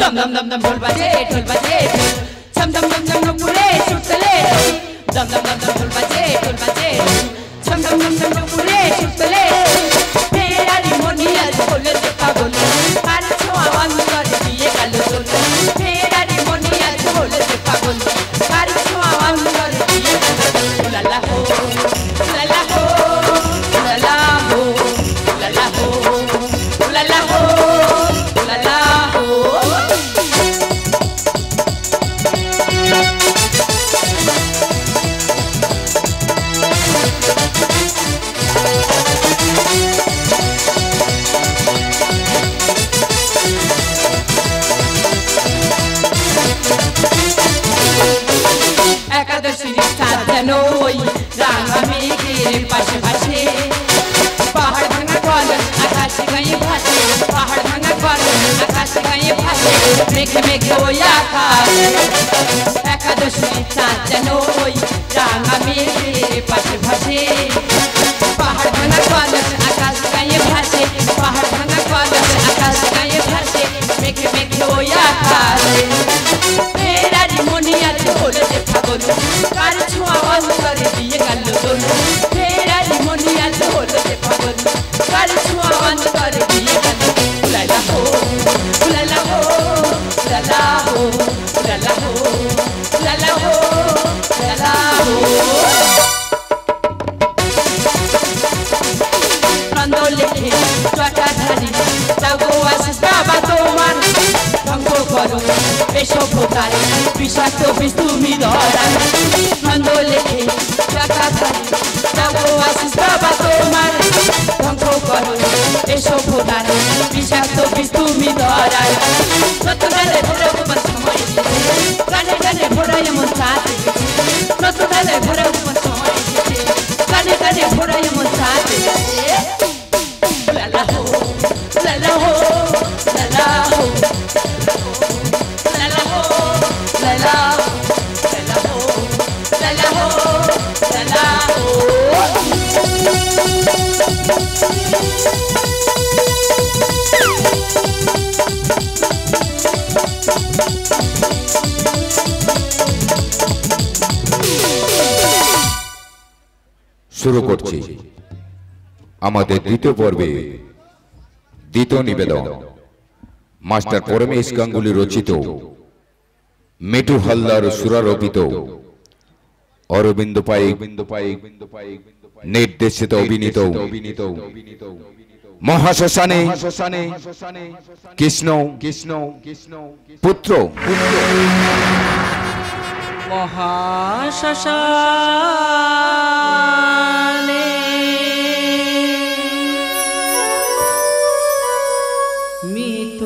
दम दम दम दम ढोल बजे ढोल छम छम छम छम नुपुरे छुटले दम दम दम दम ढोल बजे छम छम छम छम नुपुरे छुटले तेरा रिमोनिया बोले देखा बोले कान छोआ अंदर दिए कालो बोले तेरा रिमोनिया बोले देखा बोले कान छोआ अंदर दिए कालो ला हो ला हो ला हो ला हो ला हो ला हो एकादशी साधनोई रांगा मेघेर पाशे पाशे पहाड़ भांगा कलश आकाश गए भासे पहाड़ भांगा कलश आकाश गए भासे मेघ मेघ ओई आकाश एकादशी साधनोई रांगा मेघेर पाशे पाशे पहाड़ भांगा कलश आकाश गए भासे पहाड़ भांगा कलश आकाश गए भासे मेघ मेघ ओई आकाश तेरा रिमोनिया बोले देखा बोलो कार छुआ अंदर दिए कालो बोलो तेरा रिमोनिया बोले देखा बोलो कार छुआ अंदर दिए कालो ला हो ला हो ला हो ला हो ला हो ला हो cuando le toca dhari tago asis baba tomar tango koro besho potare bishato bistumi doran cuando le toka dhari tago asis baba tomar tango koro besho potare bishato bistumi doran notugale bhora man samay gane gane bhora yamon saate notugale bhora man samay gane gane bhora yamon saate la la ho la la ho la la ho la la ho la la ho la la ho la la ho la la ho শুরু করছি আমাদের দ্বিতীয় পর্বে দ্বিতীয় নিবেদন master Paramesh Ganguly রচিত মিঠু হালদার সুরারোপিত অরবিন্দ পাইক নির্দেশিত অভিনীত মহাশ্মশানে কৃষ্ণ পুত্র মহাশ্মশানে মৃত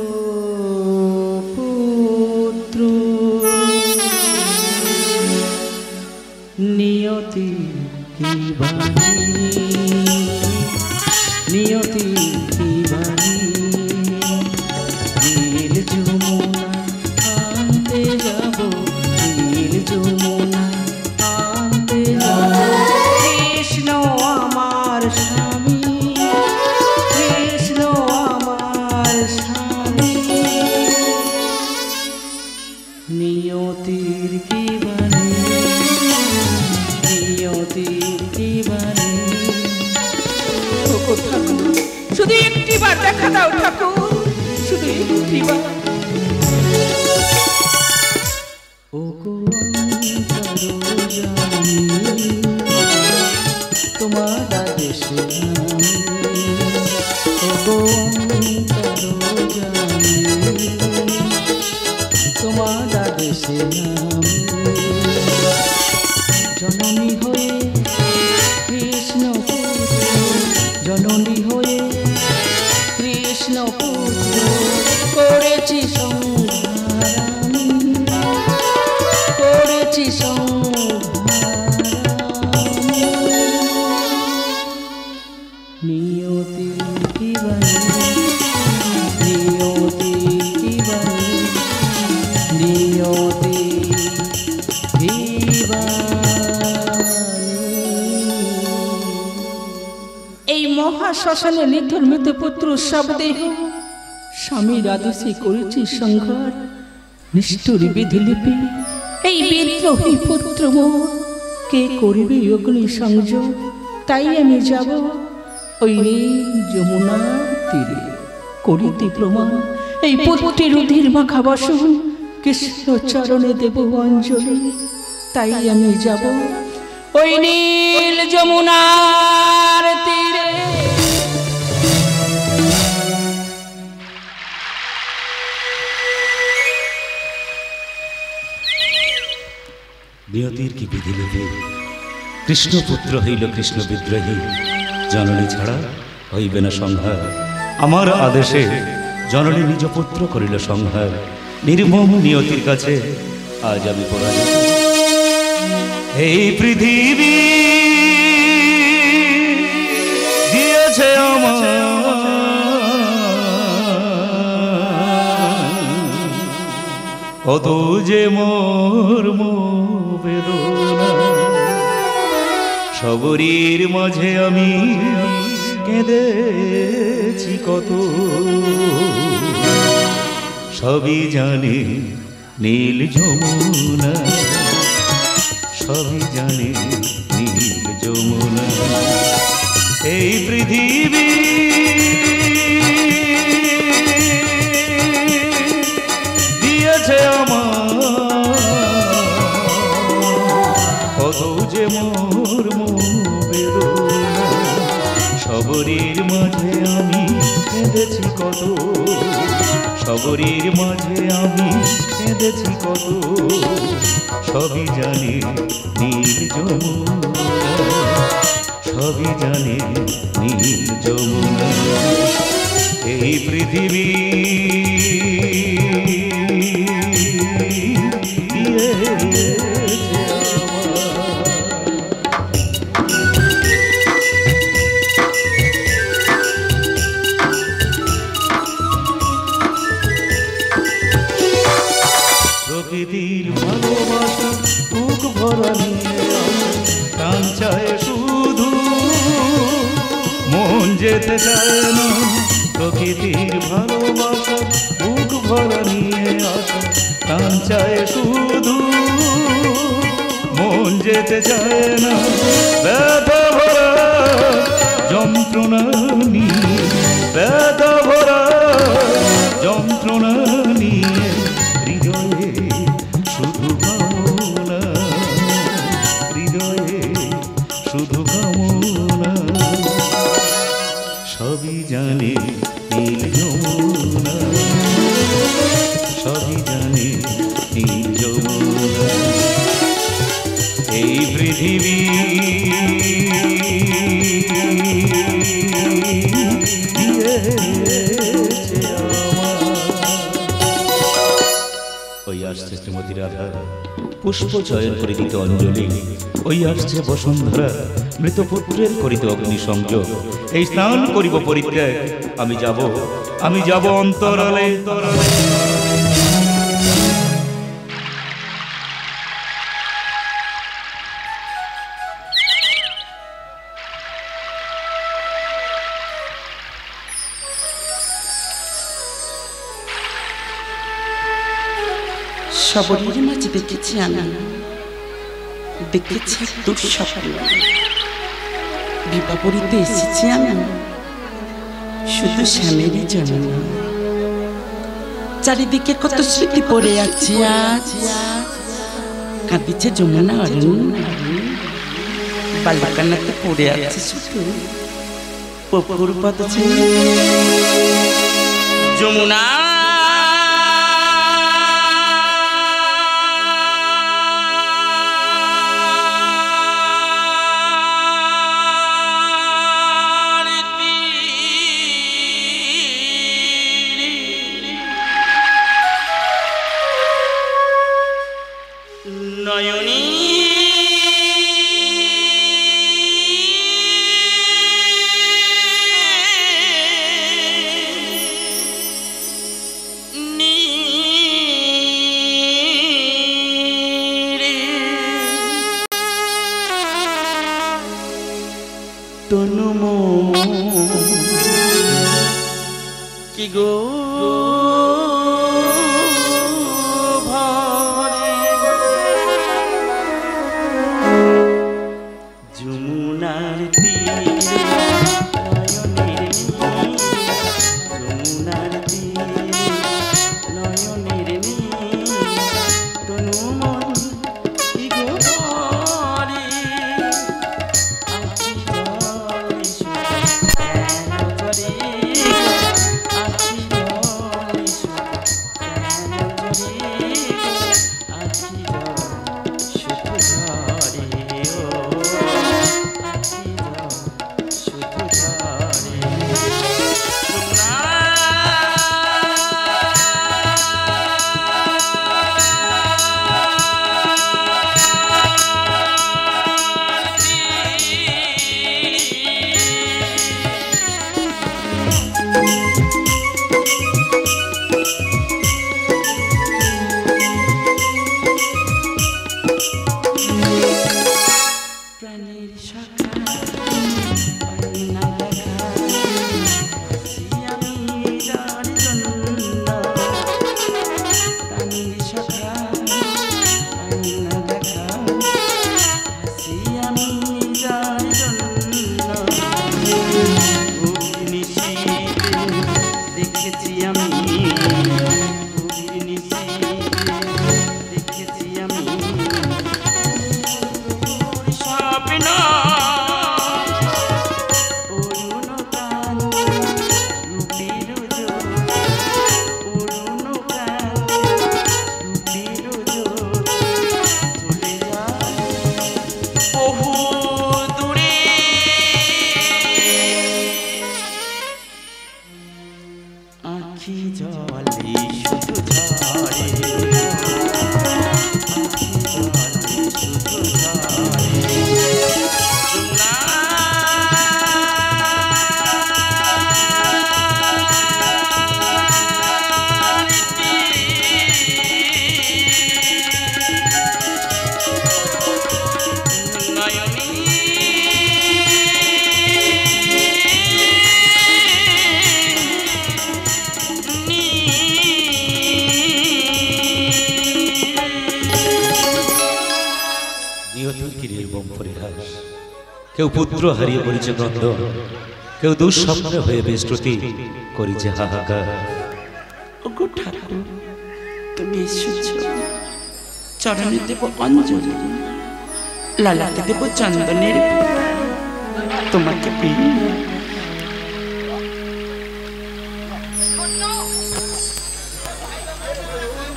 পুত্র নিয়তি কি বাণী নিয়তি কি বাণী নীল যমুনা আনতে যাব নীল যমুনা আনতে যাব কৃষ্ণ আমার স্বামী কৃষ্ণ আমার স্বামী নিয়তির কি বাণী নিয়তির কি বাণী শুধু একটিবার দেখা দাও ঠাকুর শুধু একটিবার ও গো জানি তোমার দেশে ও গো জানি তোমার দেশে জননী হয়ে কৃষ্ণ পুত্র জননী হয়ে কৃষ্ণ পুত্র করেছি সংহার করেছি নিয়তি কি বাণী নিয়তি কি বাণী নিয়তি কি বাণী। এই মহাশ্মশানে নিথর মৃত পুত্র শবদেহ স্বামীর আদেশে করেছি সংঘাত, নিষ্ঠুর বিধিলিপি এই বিদ্রোহী পুত্র মোর, কে করবে অগ্নি সংযোগ? তাই আমি যাব ওই যমুনার তীরে, করিতে প্রমাণ এই পুত্রের রুধির মাখা বসন, কৃষ্ণ চরণে দেব অঞ্জলি। তাই আমি যাব ওই নীল যমুনার তীরে। নিয়তির কি বিধিলিপি, কৃষ্ণপুত্র হইল কৃষ্ণ বিদ্রোহী, জননী ছাড়া হইবে না সংহার। আমার আদেশে জননী নিজ পুত্র করিল সংহার, নির্মম নিয়তির কাছে আজ আমি পরাজিত। এই পৃথিবী দিয়েছে আমার কত যে মর্ম বেদনা, সবরীর মাঝে আমি কেঁদেছি কত, সবই জানে নীল যমুনা, সবই জানে নীল যমুনা। এই পৃথিবী দিয়েছে আমার কত যে মর্ম বেদনা, সবরীর মাঝে আমি কেঁদেছি কত, সবরীর মাঝে আমি কেঁদেছি কত, সবই জানে নীল যমুনা, সবই জানে নীল যমুনা। এই পৃথিবী প্রকৃতির ভালোবাসা বুক ভরা নিয়ে প্রাণ চায় শুধু, মন যেতে চায় না। প্রকৃতির ভালোবাসা বুক ভরা নিয়ে আসা প্রাণ চায় শুধু, মন যেতে চায় না। ব্যথা ভরা যন্ত্রণা নিয়ে, ব্যথা ভরা যন্ত্রণা নিয়ে হৃদয়ে শুধু কামনা, হৃদয়ে শুধু কামনা, সবই জানে নীল যমুনা, সবই জানে নীল যমুনা। এই পৃথিবী ওই আসছে শ্রীমতী রাধা পুষ্প চয়ন করে দিতে অঞ্জলি, ওই আসছে বসুন্ধরা মৃতপুত্রের করিতে অগ্নি সংযোগ। এই স্নান করিব পরিত্যাগ, আমি যাব অন্তরালে। সবরীর মাঝে দেখেছি আমি, দেখেছি দুঃস্বপ্ন, বিবাপরিতে এসেছি আমি শুধু স্বামীরই জন্য। চারিদিকে কত স্মৃতি পড়ে আছে আজ, কাঁদিছে যমুনা অরণ্য, বালুকানাতে পড়ে আছে শুধু পপুর পদচিহ্ন। যমুনা নয়নী তনুমো কি গো চিরদিন কি নির্মম পরিহাস। কেউ পুত্র হারিয়ে করিছে ক্রন্দন, কেউ দুঃস্বপ্নে হয়ে বিস্মৃতি করিছে হাহাকার। ওগো ঠাকুর, তুমি এসেছ, চরণে দেব অঞ্জলি, লালাকে দেব চন্দনের, তোমাকে পেয়ে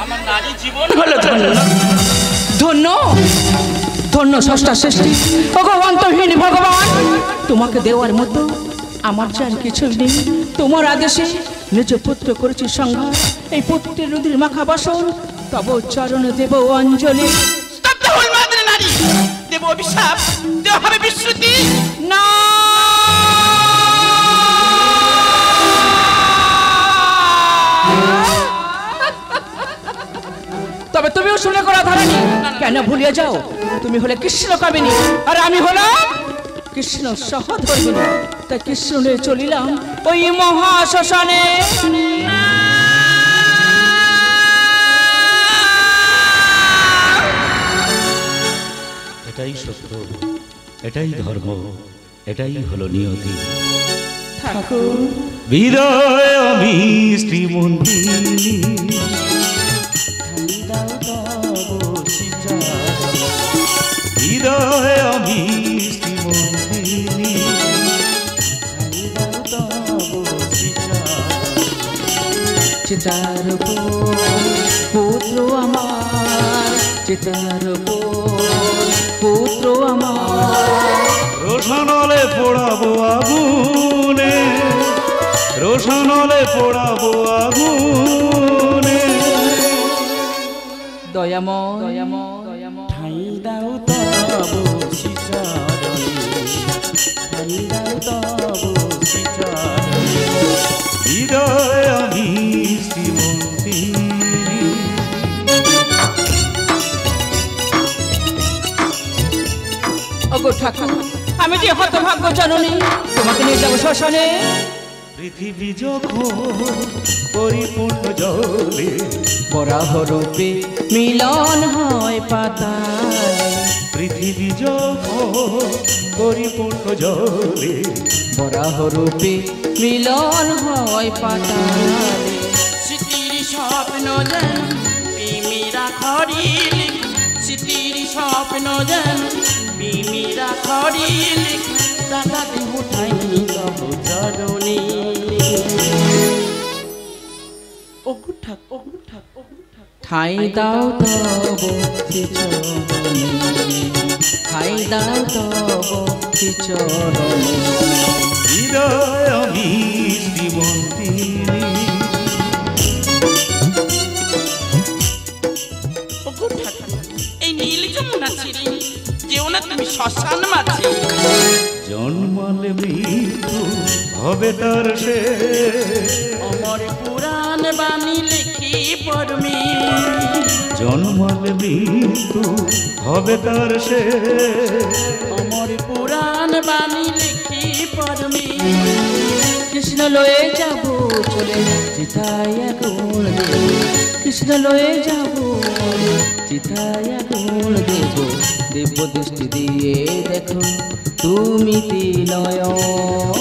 আমার নারী জীবন হলো ধন্য। ধন্য ধন্য ষষ্ঠা সৃষ্টি ভগবন্তহীন ভগবান, তোমাকে দেওয়ার মতো আমার চার কিছুই নেই। তোমার আদেশে নিজ পুত্র করেছি সংহার, এই পুত্রের রুধির মাখা বাসন তব চরণে দেব অঞ্জলি। স্তব্ধ হল মাদ্রে নারী, দেব অভিশাপ, দেওয়া হবে বিস্মৃতি। না, তবে তুমিও শুনে করা ধরেনি কেন ভুলিয়ে যাও? তুমি হলে কৃষ্ণ কামিনী আর আমি হলাম কৃষ্ণ সহধর্মিনী, তাই কৃষ্ণ নিয়ে চলিলাম ওই মহাশ্মশানে। এটাই সত্য, এটাই ধর্ম, এটাই হলো নিয়তি। ঠাকুর বিদায় আমি শ্রীমন্দিনী, বিদায় আমি শ্রীমন্দিনী, চিতার পুত্র আমার, চিতার পুত্র আমার, রোশনলে পোড়াবো আগুনে, রোশনলে পোড়াবো আগুনে। দয়াময় দয়াময় দয়াময় ঠাই দাও তব শ্রীচরণে, ঠাই দাও তব শ্রীচরণে। বিদায় আমি শ্রীমন্দিনী। ওগো ঠাকুর, আমি যে হতভাগ্য জননী, তোমাকে নিয়ে যাবো শ্মশানে। পৃথিবী যখন পরিপূর্ণ জলে, বরাহ রূপে মিলন হয় পাতালে, পৃথিবী যখন পরিপূর্ণ জলে, বরাহ রূপে মিলন হয় পাতালে। স্মৃতির স্বপ্ন যেন প্রেমীরা খরিল, স্মৃতির স্বপ্ন যেন প্রেমীরা খরিল, টাকাতে উঠাই তব চরণে। ওগো ঠাকুর, ওগো ঠাকুর, ওগো ঠাকুর, ঠাই দাও তব শ্রীচরণে, ঠাই দাও তব শ্রীচরণে। বিদায় আমি শ্রীমন্দিনী। ওগো ঠাকুর, এই নীল যমুনা ছিড়ে যেও না তুমি শ্মশান মাঝে। জন্মালে মৃত্যু হবে তার শেষ, অমর পুরাণ বাণী লিখি পড়মি, জন্মালে মৃত্যু হবে তার শেষ, অমর পুরাণ বাণী লিখি পড়মি। কৃষ্ণ লয়ে যাব চলে চিতায় আগুন দেব, কৃষ্ণ লয়ে যাব চিতায় আগুন দেব, দেব দৃষ্টি দিয়ে দেখো তুমি তিনয়নে।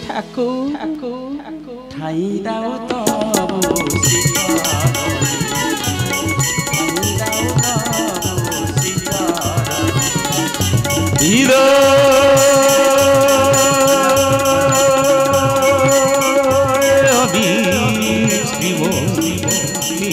ঠাকুর ঠাকুর ঠাকুর ঠাই দাও তব শ্রীচরণে, ঠাই দাও তব শ্রীচরণে। বিদায় আমি শ্রীমন্দিনী।